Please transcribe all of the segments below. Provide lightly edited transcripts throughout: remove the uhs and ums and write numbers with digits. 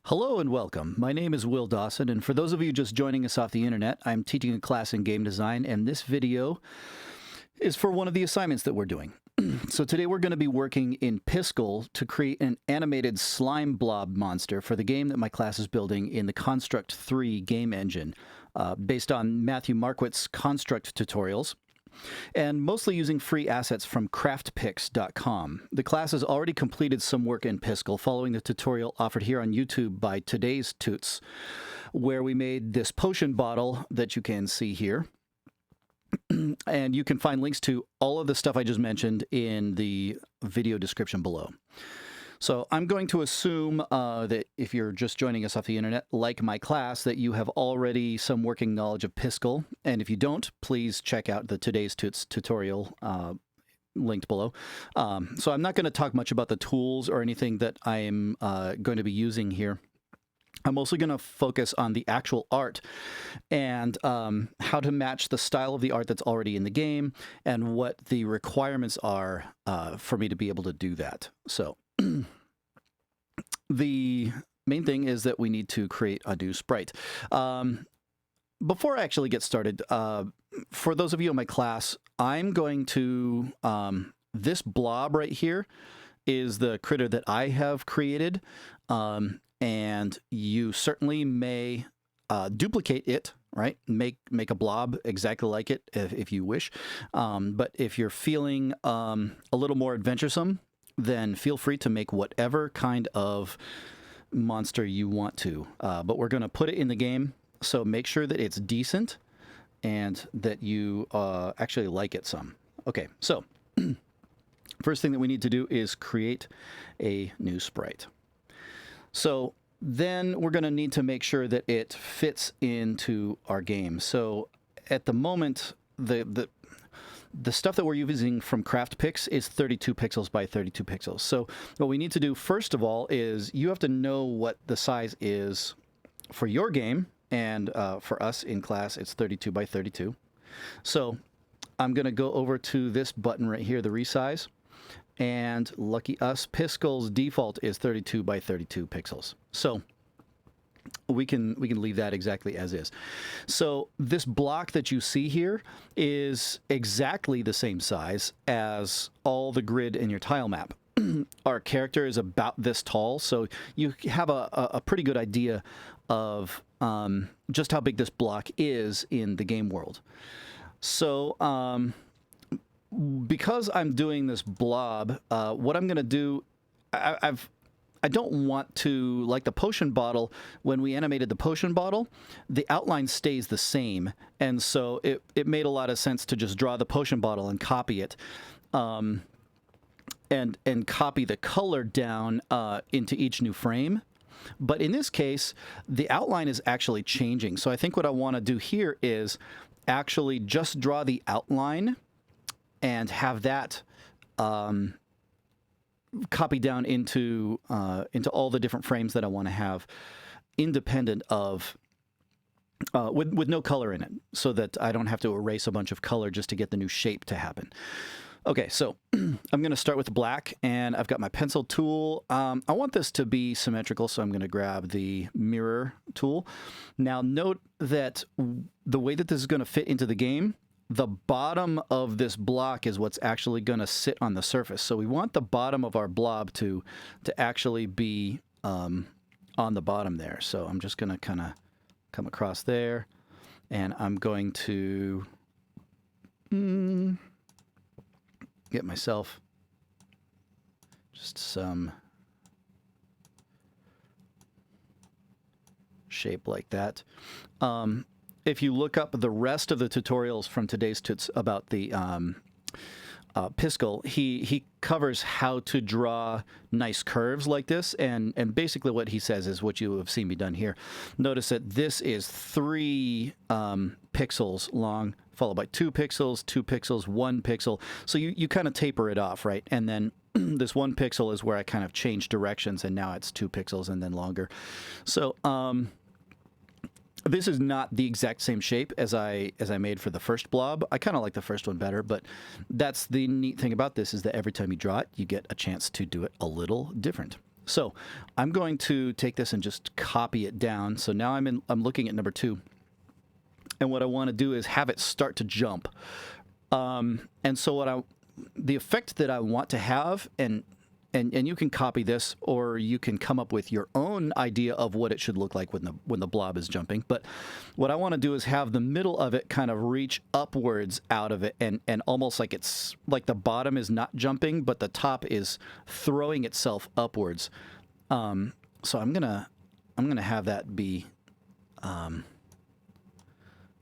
Hello and welcome. My name is Will Dawson, and for those of you just joining us off the internet, I'm teaching a class in game design, and this video is for one of the assignments that we're doing. So today we're going to be working in Piskel to create an animated slime blob monster for the game that my class is building in the Construct 3 game engine, based on Matthew Marquit's Construct tutorials, and mostly using free assets from craftpix.com. The class has already completed some work in Piskel following the tutorial offered here on YouTube by TodaysTuts, where we made this potion bottle that you can see here. And you can find links to all of the stuff I just mentioned in the video description below. So I'm going to assume that if you're just joining us off the internet, like my class, that you have already some working knowledge of Piskel. And if you don't, please check out the TodaysTuts tutorial linked below. So I'm not going to talk much about the tools or anything that I'm going to be using here. I'm mostly going to focus on the actual art and how to match the style of the art that's already in the game and what the requirements are for me to be able to do that. So the main thing is that we need to create a new sprite. Before I actually get started, for those of you in my class, I'm going to, this blob right here is the critter that I have created. And you certainly may duplicate it, right? Make a blob exactly like it if you wish. But if you're feeling a little more adventuresome, then feel free to make whatever kind of monster you want to. But we're going to put it in the game, so make sure that it's decent and that you actually like it some. Okay, so first thing that we need to do is create a new sprite. So then we're going to need to make sure that it fits into our game. So at the moment, the stuff that we're using from CraftPix is 32 pixels by 32 pixels. So what we need to do first of all is you have to know what the size is for your game, and for us in class it's 32 by 32. So I'm going to go over to this button right here, the resize. And lucky us, Piskel's default is 32 by 32 pixels. So we can leave that exactly as is. So this block that you see here is exactly the same size as all the grid in your tile map. Our character is about this tall, so you have a pretty good idea of just how big this block is in the game world. So because I'm doing this blob, what I'm going to do, I don't want to, like the potion bottle, when we animated the potion bottle, the outline stays the same. And so it made a lot of sense to just draw the potion bottle and copy it, and copy the color down into each new frame. But in this case, the outline is actually changing. So I think what I want to do here is actually just draw the outline and have that copy down into all the different frames that I want to have, independent of, with no color in it, so that I don't have to erase a bunch of color just to get the new shape to happen. Okay, so I'm going to start with black, and I've got my pencil tool. I want this to be symmetrical, so I'm going to grab the mirror tool. Now note that the way that this is going to fit into the game, the bottom of this block is what's actually going to sit on the surface. So we want the bottom of our blob to actually be on the bottom there. So I'm just going to kind of come across there, and I'm going to get myself just some shape like that. If you look up the rest of the tutorials from TodaysTuts about the Piskel, he covers how to draw nice curves like this, and basically what he says is what you have seen me done here. Notice that this is 3 pixels long, followed by 2 pixels, 2 pixels, 1 pixel. So you kind of taper it off, right? And then this 1 pixel is where I kind of change directions, and now it's 2 pixels and then longer. So this is not the exact same shape as I made for the first blob. I kind of like the first one better, but that's the neat thing about this, is that every time you draw it, you get a chance to do it a little different. So I'm going to take this and just copy it down. So now I'm looking at number 2. And what I want to do is have it start to jump. And so the effect that I want to have, and you can copy this, or you can come up with your own idea of what it should look like when the blob is jumping. But what I want to do is have the middle of it kind of reach upwards out of it, and almost like it's like the bottom is not jumping, but the top is throwing itself upwards. So I'm gonna have that be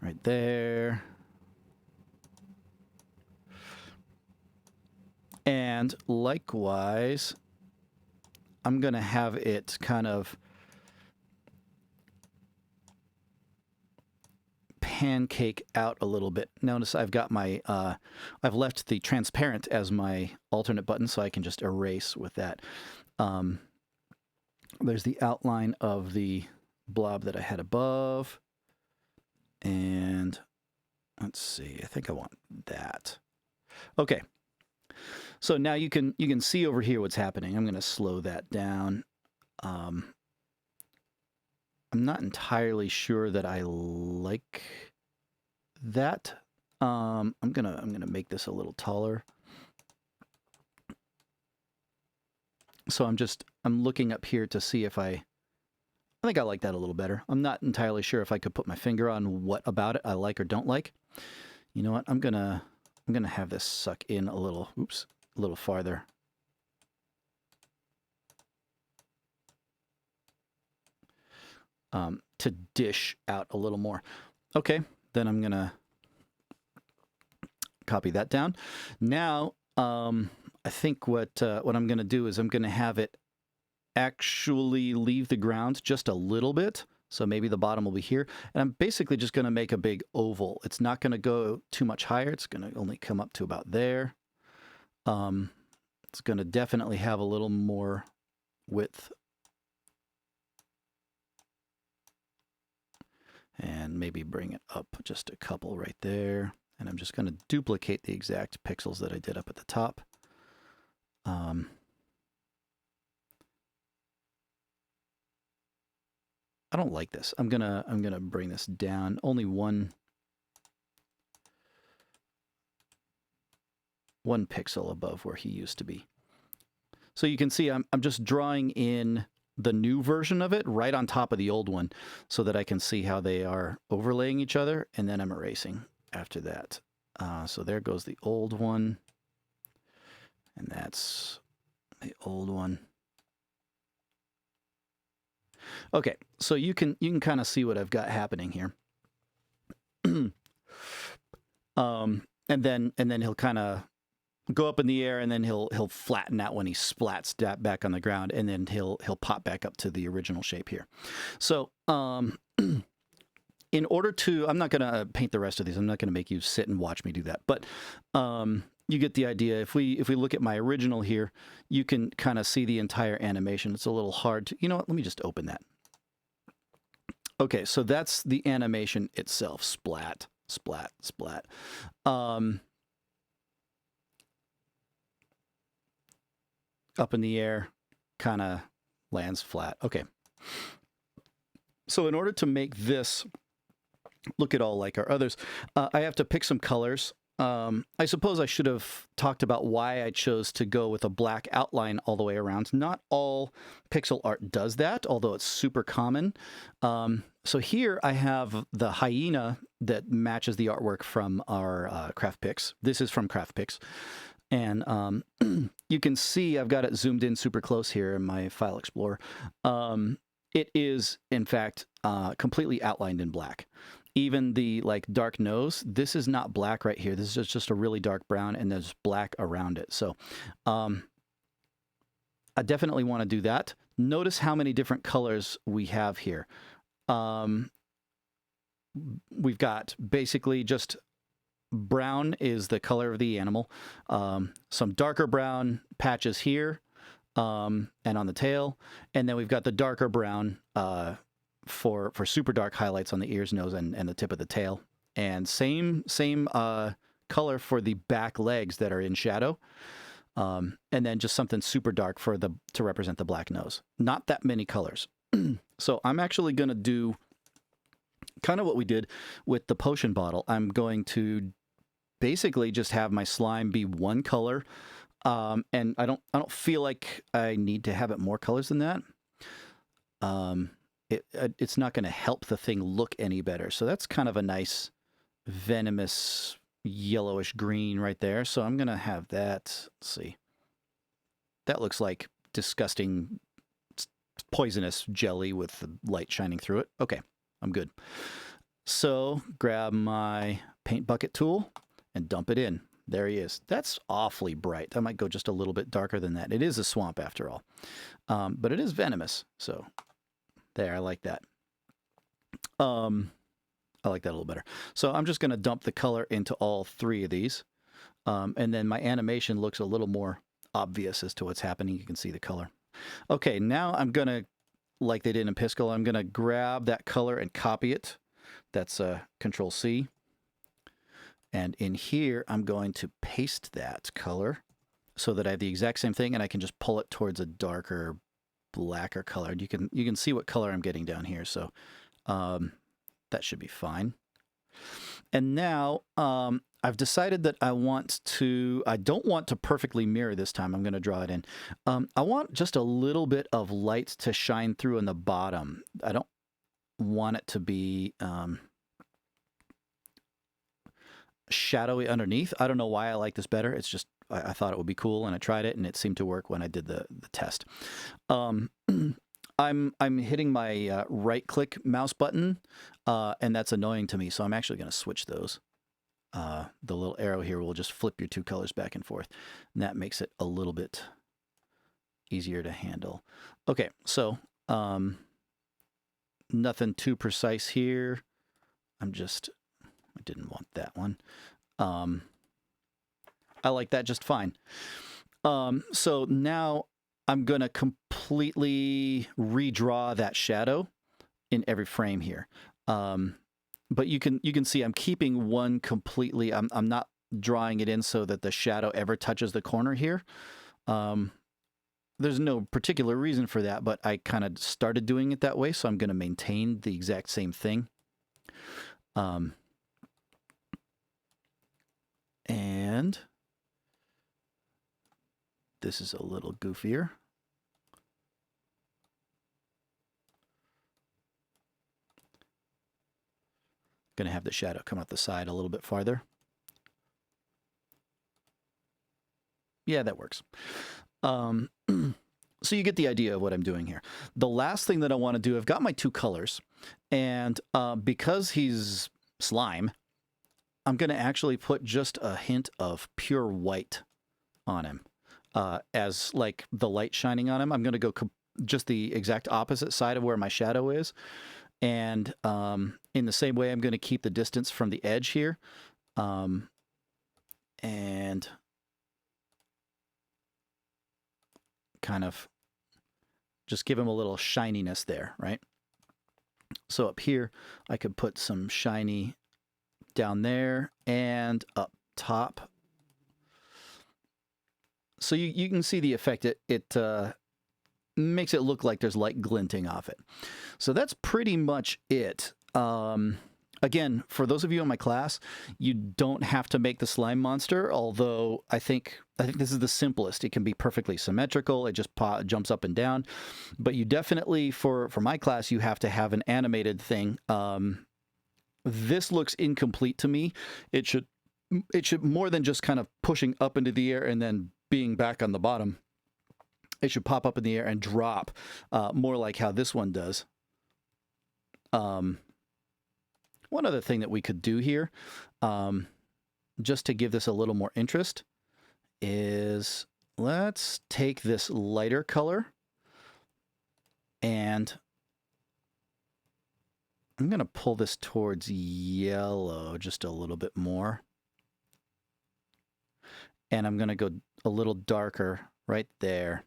right there. And likewise, I'm going to have it kind of pancake out a little bit. Notice I've got my, I've left the transparent as my alternate button, so I can just erase with that. There's the outline of the blob that I had above. And let's see, I think I want that. Okay. So now you can see over here what's happening. I'm going to slow that down. I'm not entirely sure that I like that. I'm gonna make this a little taller. So I'm looking up here to see if I think I like that a little better. I'm not entirely sure if I could put my finger on what about it I like or don't like. You know what? I'm gonna have this suck in a little. Oops. A little farther. To dish out a little more. Okay, then I'm gonna copy that down. Now, I think what I'm gonna do is I'm gonna have it actually leave the ground just a little bit. So maybe the bottom will be here. And I'm basically just gonna make a big oval. It's not gonna go too much higher. It's gonna only come up to about there. It's going to definitely have a little more width. And maybe bring it up just a couple right there. And I'm just going to duplicate the exact pixels that I did up at the top. I don't like this. I'm gonna bring this down. Only one pixel above where he used to be. So you can see I'm just drawing in the new version of it right on top of the old one so that I can see how they are overlaying each other, and then I'm erasing after that. So there goes the old one, and that's the old one. Okay, so you can kind of see what I've got happening here. And then he'll kind of go up in the air, and then he'll flatten out when he splats back on the ground, and then he'll pop back up to the original shape here. So in order to, I'm not going to paint the rest of these. I'm not going to make you sit and watch me do that. But you get the idea. If we look at my original here, you can kind of see the entire animation. It's a little hard to, you know what? Let me just open that. Okay, so that's the animation itself. Splat, splat, splat. Up in the air, kind of lands flat. Okay. So in order to make this look at all like our others, I have to pick some colors. I suppose I should have talked about why I chose to go with a black outline all the way around. Not all pixel art does that, although it's super common. So here I have the hyena that matches the artwork from our Craft Pix. This is from Craft Pix. And you can see I've got it zoomed in super close here in my file explorer. It is, in fact, completely outlined in black. Even the dark nose, this is not black right here. This is just a really dark brown, and there's black around it. So I definitely want to do that. Notice how many different colors we have here. We've got basically just brown is the color of the animal. Some darker brown patches here and on the tail. And then we've got the darker brown for super dark highlights on the ears, nose, and the tip of the tail. And same color for the back legs that are in shadow. And then just something super dark for to represent the black nose. Not that many colors. So I'm actually going to do kind of what we did with the potion bottle. I'm going to basically just have my slime be one color. And I don't feel like I need to have it more colors than that. It's not going to help the thing look any better. So that's kind of a nice venomous yellowish green right there. So I'm going to have that. Let's see. That looks like disgusting poisonous jelly with the light shining through it. Okay, I'm good. So grab my paint bucket tool and dump it in. There he is. That's awfully bright. I might go just a little bit darker than that. It is a swamp after all. But it is venomous. So there, I like that. I like that a little better. So I'm just going to dump the color into all three of these. And then my animation looks a little more obvious as to what's happening. You can see the color. Okay, now I'm going to, like they did in Piskel, I'm going to grab that color and copy it. That's Control C. And in here, I'm going to paste that color so that I have the exact same thing, and I can just pull it towards a darker, blacker color. And you can see what color I'm getting down here. So that should be fine. And now I've decided that I don't want to perfectly mirror this time. I'm going to draw it in. I want just a little bit of light to shine through in the bottom. I don't want it to be shadowy underneath. I don't know why I like this better. It's just, I thought it would be cool, and I tried it, and it seemed to work when I did the test. I'm hitting my right-click mouse button, and that's annoying to me, so I'm actually going to switch those. The little arrow here will just flip your two colors back and forth, and that makes it a little bit easier to handle. Okay, so nothing too precise here. I didn't want that one. I like that just fine. So now I'm going to completely redraw that shadow in every frame here. But you can see I'm keeping one completely. I'm not drawing it in so that the shadow ever touches the corner here. There's no particular reason for that, but I kind of started doing it that way, so I'm going to maintain the exact same thing. And this is a little goofier. Going to have the shadow come out the side a little bit farther. Yeah, that works. So you get the idea of what I'm doing here. The last thing that I want to do, I've got my two colors, and because he's slime, I'm going to actually put just a hint of pure white on him as like the light shining on him. I'm going to go just the exact opposite side of where my shadow is. And in the same way, I'm going to keep the distance from the edge here. And kind of just give him a little shininess there, right? So up here, I could put some shiny down there and up top. So you can see the effect. It makes it look like there's light glinting off it. So that's pretty much it. Again, for those of you in my class, you don't have to make the slime monster, although I think this is the simplest. It can be perfectly symmetrical. It just jumps up and down. But you definitely, for my class, you have to have an animated thing. This looks incomplete to me. It should more than just kind of pushing up into the air and then being back on the bottom. It should pop up in the air and drop, more like how this one does. One other thing that we could do here, just to give this a little more interest, is let's take this lighter color, and I'm going to pull this towards yellow just a little bit more. And I'm going to go a little darker right there.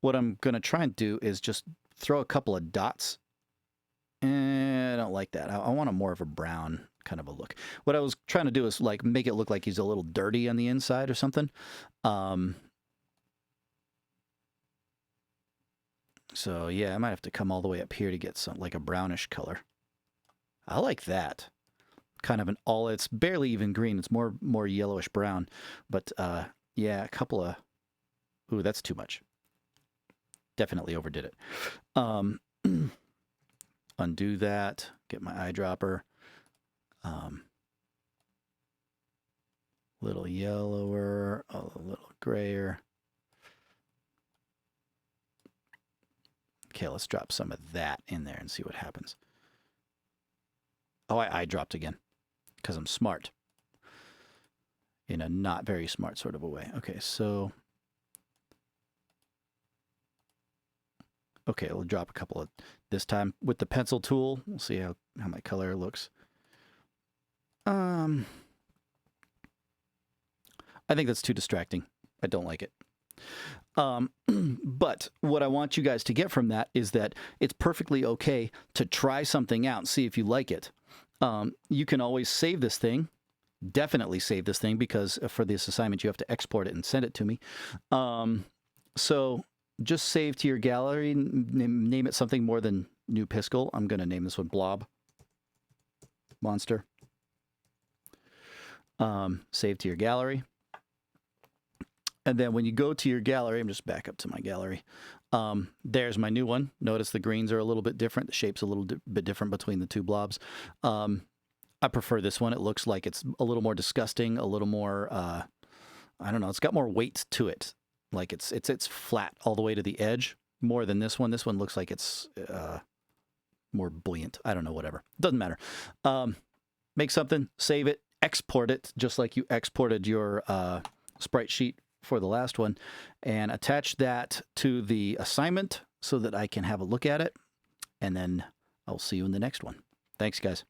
What I'm going to try and do is just throw a couple of dots. I don't like that. I want a more of a brown kind of a look. What I was trying to do is like make it look like he's a little dirty on the inside or something. So yeah, I might have to come all the way up here to get some like a brownish color. I like that. Kind of an all, it's barely even green. It's more yellowish brown. But yeah, a couple of, ooh, that's too much. Definitely overdid it. Undo that, get my eyedropper. Little yellower, a little grayer. Okay, let's drop some of that in there and see what happens. Oh, I eyedropped again because I'm smart. In a not very smart sort of a way. Okay, so... Okay, we'll drop a couple of... This time with the pencil tool, we'll see how my color looks. I think that's too distracting. I don't like it. But what I want you guys to get from that is that it's perfectly okay to try something out and see if you like it. You can always save this thing. Definitely save this thing because for this assignment you have to export it and send it to me. So just save to your gallery, name it something more than New Piskel. I'm going to name this one Blob. Monster. Save to your gallery. And then when you go to your gallery, I'm just back up to my gallery. There's my new one. Notice the greens are a little bit different. The shape's a little bit different between the two blobs. I prefer this one. It looks like it's a little more disgusting, a little more, I don't know, it's got more weight to it. Like it's flat all the way to the edge more than this one. This one looks like it's more buoyant. I don't know, whatever. Doesn't matter. Make something, save it, export it, just like you exported your sprite sheet for the last one, and attach that to the assignment so that I can have a look at it, and then I'll see you in the next one. Thanks, guys.